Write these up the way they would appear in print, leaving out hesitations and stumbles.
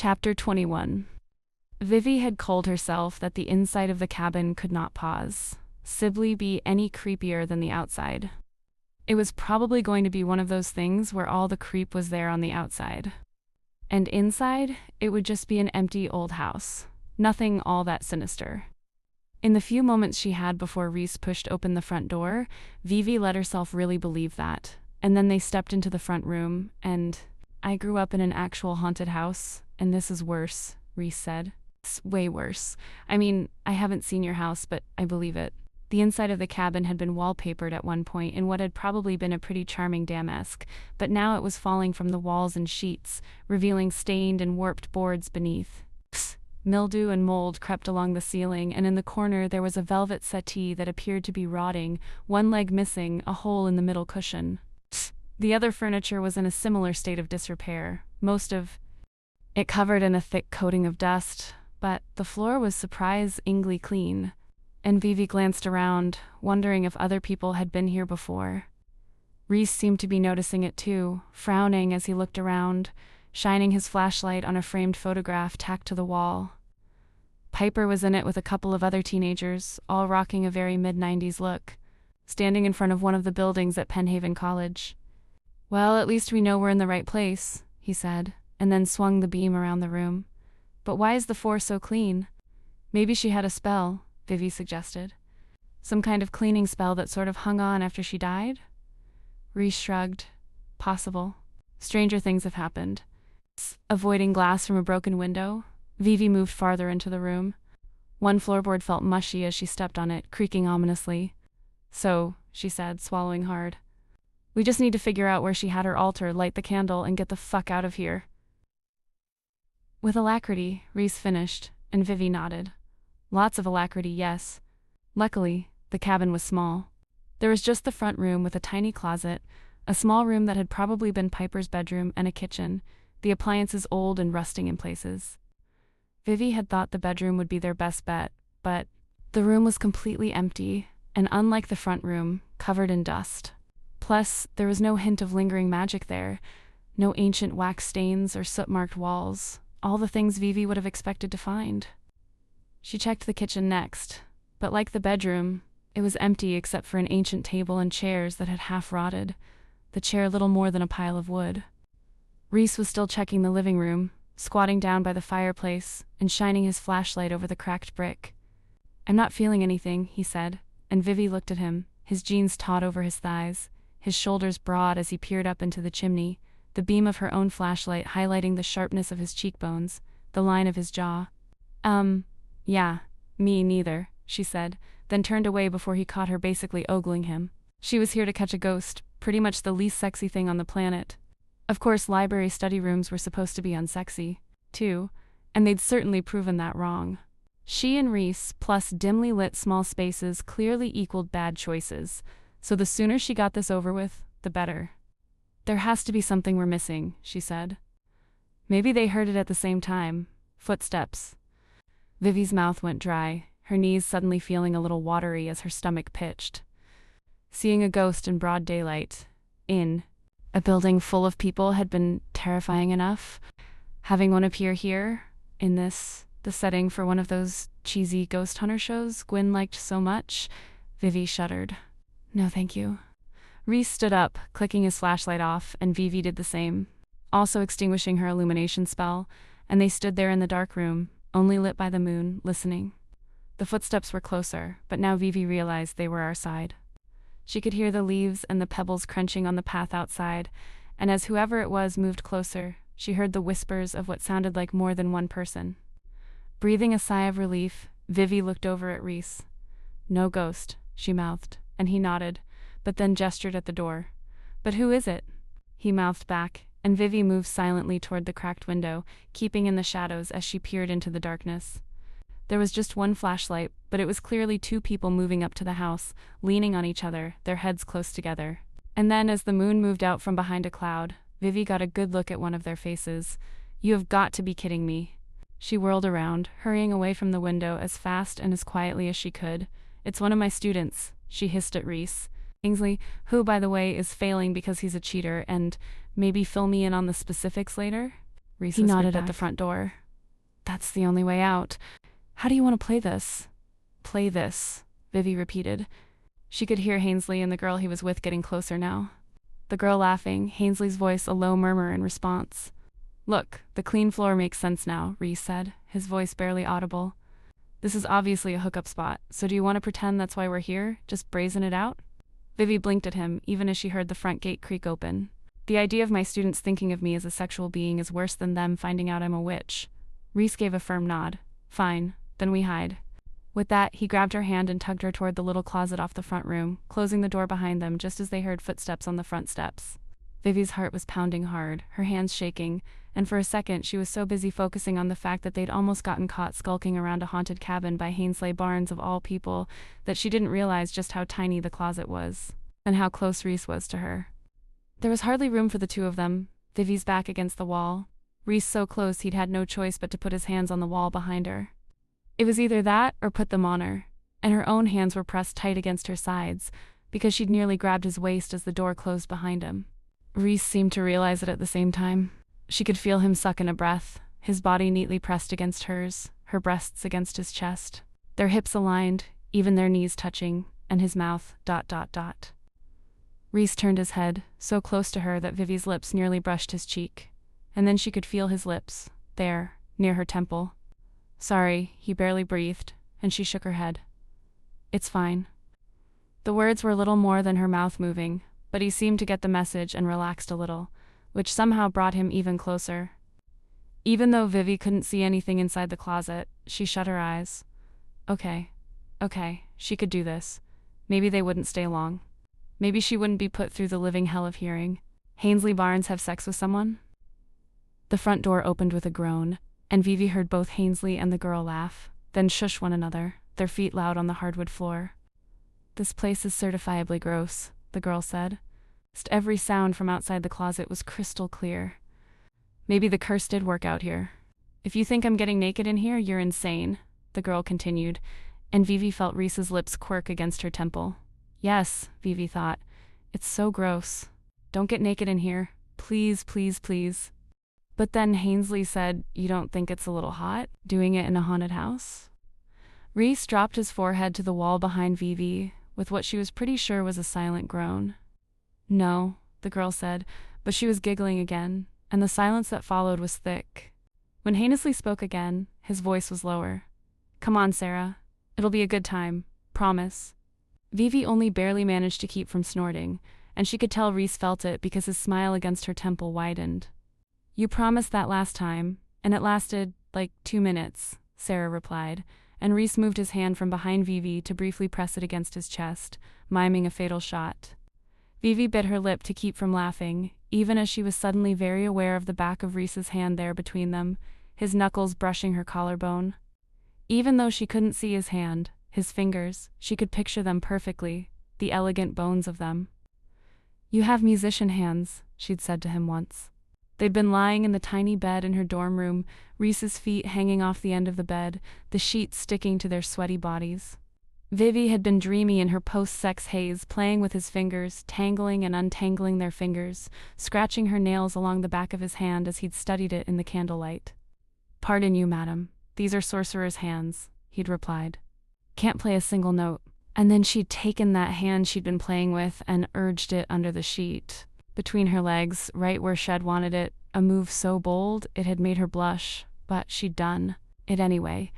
Chapter 21. Vivi had culled herself that the inside of the cabin could not possibly be any creepier than the outside. It was probably going to be one of those things where all the creep was there on the outside. And inside, it would just be an empty old house. Nothing all that sinister. In the few moments she had before Reese pushed open the front door, Vivi let herself really believe that. And then they stepped into the front room, and I grew up in an actual haunted house, and this is worse, Reese said. It's way worse. I mean, I haven't seen your house, but I believe it. The inside of the cabin had been wallpapered at one point in what had probably been a pretty charming damask, but now it was falling from the walls in sheets, revealing stained and warped boards beneath. Mildew and mold crept along the ceiling, and in the corner there was a velvet settee that appeared to be rotting, one leg missing, a hole in the middle cushion. The other furniture was in a similar state of disrepair, most of it covered in a thick coating of dust, but the floor was surprisingly clean, and Vivi glanced around, wondering if other people had been here before. Reese seemed to be noticing it too, frowning as he looked around, shining his flashlight on a framed photograph tacked to the wall. Piper was in it with a couple of other teenagers, all rocking a very mid-90s look, standing in front of one of the buildings at Penhaven College. "Well, at least we know we're in the right place," he said, and then swung the beam around the room. "But why is the floor so clean?" "Maybe she had a spell," Vivi suggested. "Some kind of cleaning spell that sort of hung on after she died?" Reese shrugged. "Possible. Stranger things have happened." Avoiding glass from a broken window, Vivi moved farther into the room. One floorboard felt mushy as she stepped on it, creaking ominously. "So," she said, swallowing hard, "we just need to figure out where she had her altar, light the candle, and get the fuck out of here." With alacrity, Reese finished, and Vivi nodded. Lots of alacrity, yes. Luckily, the cabin was small. There was just the front room with a tiny closet, a small room that had probably been Piper's bedroom, and a kitchen, the appliances old and rusting in places. Vivi had thought the bedroom would be their best bet, but the room was completely empty, and unlike the front room, covered in dust. Plus, there was no hint of lingering magic there, no ancient wax stains or soot-marked walls, all the things Vivi would have expected to find. She checked the kitchen next, but like the bedroom, it was empty except for an ancient table and chairs that had half rotted, the chair little more than a pile of wood. Reese was still checking the living room, squatting down by the fireplace and shining his flashlight over the cracked brick. "I'm not feeling anything," he said, and Vivi looked at him, his jeans taut over his thighs, his shoulders broad as he peered up into the chimney, the beam of her own flashlight highlighting the sharpness of his cheekbones, the line of his jaw. Yeah, me neither," she said, then turned away before he caught her basically ogling him. She was here to catch a ghost, pretty much the least sexy thing on the planet. Of course, library study rooms were supposed to be unsexy, too, and they'd certainly proven that wrong. She and Reese, plus dimly lit small spaces, clearly equaled bad choices, so the sooner she got this over with, the better. "There has to be something we're missing," she said. Maybe they heard it at the same time. Footsteps. Vivi's mouth went dry, her knees suddenly feeling a little watery as her stomach pitched. Seeing a ghost in broad daylight, in a building full of people, had been terrifying enough. Having one appear here, in the setting for one of those cheesy ghost hunter shows Gwyn liked so much, Vivi shuddered. "No, thank you." Reese stood up, clicking his flashlight off, and Vivi did the same, also extinguishing her illumination spell, and they stood there in the dark room, only lit by the moon, listening. The footsteps were closer, but now Vivi realized they were outside. She could hear the leaves and the pebbles crunching on the path outside, and as whoever it was moved closer, she heard the whispers of what sounded like more than one person. Breathing a sigh of relief, Vivi looked over at Reese. "No ghost," she mouthed, and he nodded, but then gestured at the door. "But who is it?" He mouthed back, and Vivi moved silently toward the cracked window, keeping in the shadows as she peered into the darkness. There was just one flashlight, but it was clearly two people moving up to the house, leaning on each other, their heads close together. And then, as the moon moved out from behind a cloud, Vivi got a good look at one of their faces. "You have got to be kidding me." She whirled around, hurrying away from the window as fast and as quietly as she could. "It's one of my students," she hissed at Reese. "Kingsley, who, by the way, is failing because he's a cheater, and maybe fill me in on the specifics later?" He nodded at the front door. That's the only way out. How do you want to play this? Play this, Vivi repeated. She could hear Hainsley and the girl he was with getting closer now. The girl laughing, Hainsley's voice a low murmur in response. Look, the clean floor makes sense now, Reese said, his voice barely audible. This is obviously a hookup spot, so do you want to pretend that's why we're here? Just brazen it out? Vivi blinked at him, even as she heard the front gate creak open. The idea of my students thinking of me as a sexual being is worse than them finding out I'm a witch. Reese gave a firm nod. Fine, then we hide. With that, he grabbed her hand and tugged her toward the little closet off the front room, closing the door behind them just as they heard footsteps on the front steps. Vivi's heart was pounding hard, her hands shaking, and for a second she was so busy focusing on the fact that they'd almost gotten caught skulking around a haunted cabin by Hainsley Barnes of all people that she didn't realize just how tiny the closet was, and how close Reese was to her. There was hardly room for the two of them, Vivi's back against the wall, Reese so close he'd had no choice but to put his hands on the wall behind her. It was either that or put them on her, and her own hands were pressed tight against her sides, because she'd nearly grabbed his waist as the door closed behind him. Reese seemed to realize it at the same time. She could feel him suck in a breath, his body neatly pressed against hers, her breasts against his chest, their hips aligned, even their knees touching, and his mouth ... Reese turned his head, so close to her that Vivi's lips nearly brushed his cheek, and then she could feel his lips, there, near her temple. Sorry, he barely breathed, and she shook her head. It's fine. The words were little more than her mouth moving, but he seemed to get the message and relaxed a little, which somehow brought him even closer. Even though Vivi couldn't see anything inside the closet, she shut her eyes. Okay, she could do this. Maybe they wouldn't stay long. Maybe she wouldn't be put through the living hell of hearing Hainsley Barnes have sex with someone? The front door opened with a groan, and Vivi heard both Hainsley and the girl laugh, then shush one another, their feet loud on the hardwood floor. This place is certifiably gross, the girl said. Every sound from outside the closet was crystal clear. Maybe the curse did work out here. If you think I'm getting naked in here, you're insane, the girl continued, and Vivi felt Reese's lips quirk against her temple. Yes, Vivi thought. It's so gross. Don't get naked in here. Please, please, please. But then Hainsley said, you don't think it's a little hot, doing it in a haunted house? Reese dropped his forehead to the wall behind Vivi, with what she was pretty sure was a silent groan. No, the girl said, but she was giggling again, and the silence that followed was thick. When Hainsley spoke again, his voice was lower. Come on, Sarah. It'll be a good time. Promise. Vivi only barely managed to keep from snorting, and she could tell Reese felt it because his smile against her temple widened. You promised that last time, and it lasted, 2 minutes, Sarah replied, and Reese moved his hand from behind Vivi to briefly press it against his chest, miming a fatal shot. Vivi bit her lip to keep from laughing, even as she was suddenly very aware of the back of Reese's hand there between them, his knuckles brushing her collarbone. Even though she couldn't see his hand, his fingers, she could picture them perfectly, the elegant bones of them. You have musician hands, she'd said to him once. They'd been lying in the tiny bed in her dorm room, Reese's feet hanging off the end of the bed, the sheets sticking to their sweaty bodies. Vivi had been dreamy in her post-sex haze, playing with his fingers, tangling and untangling their fingers, scratching her nails along the back of his hand as he'd studied it in the candlelight. Pardon you, madam. These are sorcerer's hands, he'd replied. Can't play a single note. And then she'd taken that hand she'd been playing with and urged it under the sheet, between her legs, right where Shed wanted it, a move so bold it had made her blush, but she'd done it anyway.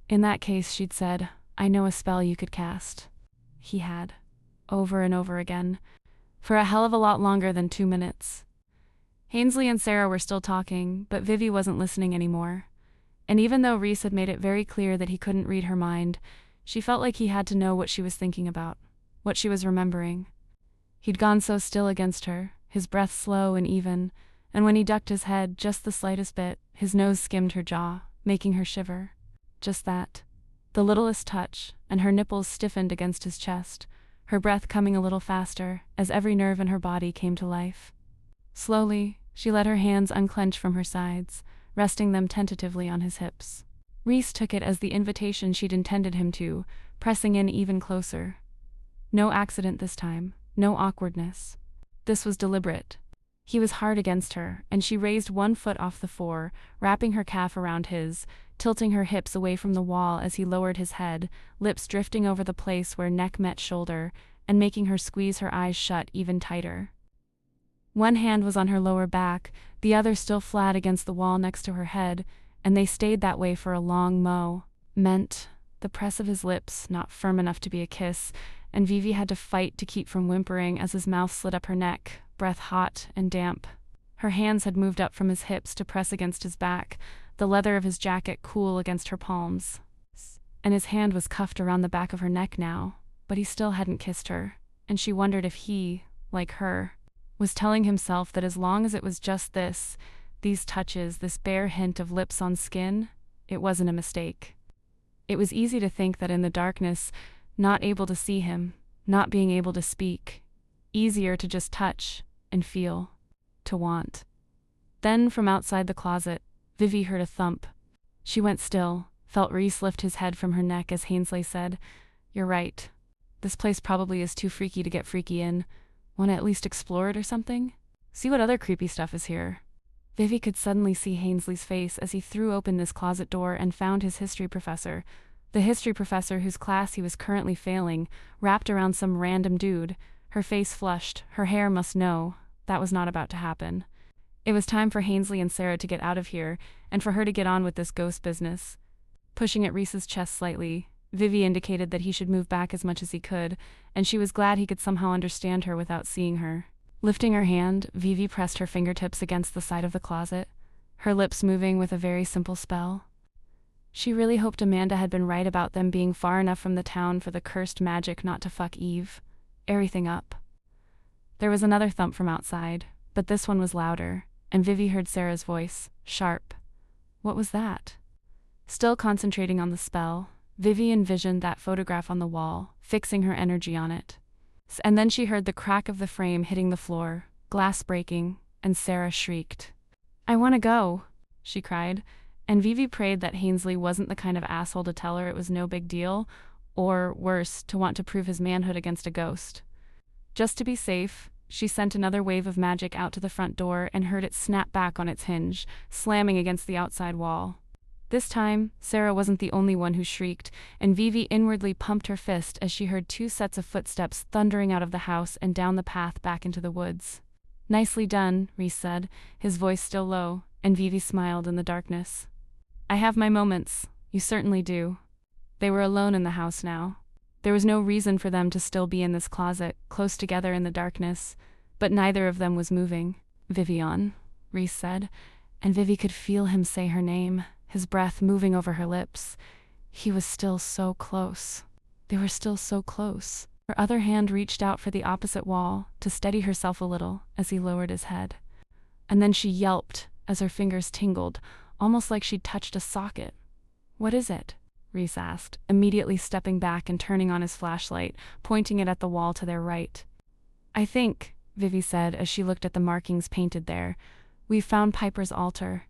In that case, she'd said, I know a spell you could cast. He had, over and over again, for a hell of a lot longer than 2 minutes. Hainsley and Sarah were still talking, but Vivi wasn't listening anymore. And even though Reese had made it very clear that he couldn't read her mind, she felt like he had to know what she was thinking about, what she was remembering. He'd gone so still against her, his breath slow and even, and when he ducked his head just the slightest bit, his nose skimmed her jaw, making her shiver. Just that. The littlest touch, and her nipples stiffened against his chest, her breath coming a little faster as every nerve in her body came to life. Slowly, she let her hands unclench from her sides, resting them tentatively on his hips. Reese took it as the invitation she'd intended him to, pressing in even closer. No accident this time, no awkwardness. This was deliberate. He was hard against her, and she raised one foot off the floor, wrapping her calf around his, tilting her hips away from the wall as he lowered his head, lips drifting over the place where neck met shoulder, and making her squeeze her eyes shut even tighter. One hand was on her lower back, the other still flat against the wall next to her head, and they stayed that way for a long moment. The press of his lips, not firm enough to be a kiss, and Vivi had to fight to keep from whimpering as his mouth slid up her neck, breath hot and damp. Her hands had moved up from his hips to press against his back, the leather of his jacket cool against her palms. And his hand was cuffed around the back of her neck now, but he still hadn't kissed her, and she wondered if he, like her, was telling himself that as long as it was just these touches, this bare hint of lips on skin, it wasn't a mistake. It was easy to think that in the darkness, not able to see him, not being able to speak, easier to just touch and feel, to want. Then, from outside the closet, Vivi heard a thump. She went still, felt Rhys lift his head from her neck as Hainsley said, "You're right. This place probably is too freaky to get freaky in. Want to at least explore it or something? See what other creepy stuff is here." Vivi could suddenly see Hainsley's face as he threw open this closet door and found his history professor, the history professor whose class he was currently failing, wrapped around some random dude, her face flushed, her hair must know. That was not about to happen. It was time for Hainsley and Sarah to get out of here, and for her to get on with this ghost business. Pushing at Rhys's chest slightly, Vivi indicated that he should move back as much as he could, and she was glad he could somehow understand her without seeing her. Lifting her hand, Vivi pressed her fingertips against the side of the closet, her lips moving with a very simple spell. She really hoped Amanda had been right about them being far enough from the town for the cursed magic not to fuck Eve everything up. There was another thump from outside, but this one was louder, and Vivi heard Sarah's voice, sharp. What was that? Still concentrating on the spell, Vivi envisioned that photograph on the wall, fixing her energy on it. And then she heard the crack of the frame hitting the floor, glass breaking, and Sarah shrieked. "I want to go," she cried, and Vivi prayed that Hainsley wasn't the kind of asshole to tell her it was no big deal, or, worse, to want to prove his manhood against a ghost. Just to be safe, she sent another wave of magic out to the front door and heard it snap back on its hinge, slamming against the outside wall. This time, Sarah wasn't the only one who shrieked, and Vivi inwardly pumped her fist as she heard 2 sets of footsteps thundering out of the house and down the path back into the woods. "Nicely done," Rhys said, his voice still low, and Vivi smiled in the darkness. "I have my moments. You certainly do." They were alone in the house now. There was no reason for them to still be in this closet, close together in the darkness, but neither of them was moving. "Vivian," Rhys said, and Vivi could feel him say her name, his breath moving over her lips. He was still so close. They were still so close. Her other hand reached out for the opposite wall to steady herself a little as he lowered his head. And then she yelped as her fingers tingled, almost like she'd touched a socket. "What is it?" Rhys asked, immediately stepping back and turning on his flashlight, pointing it at the wall to their right. "I think," Vivi said as she looked at the markings painted there, "we've found Piper's altar.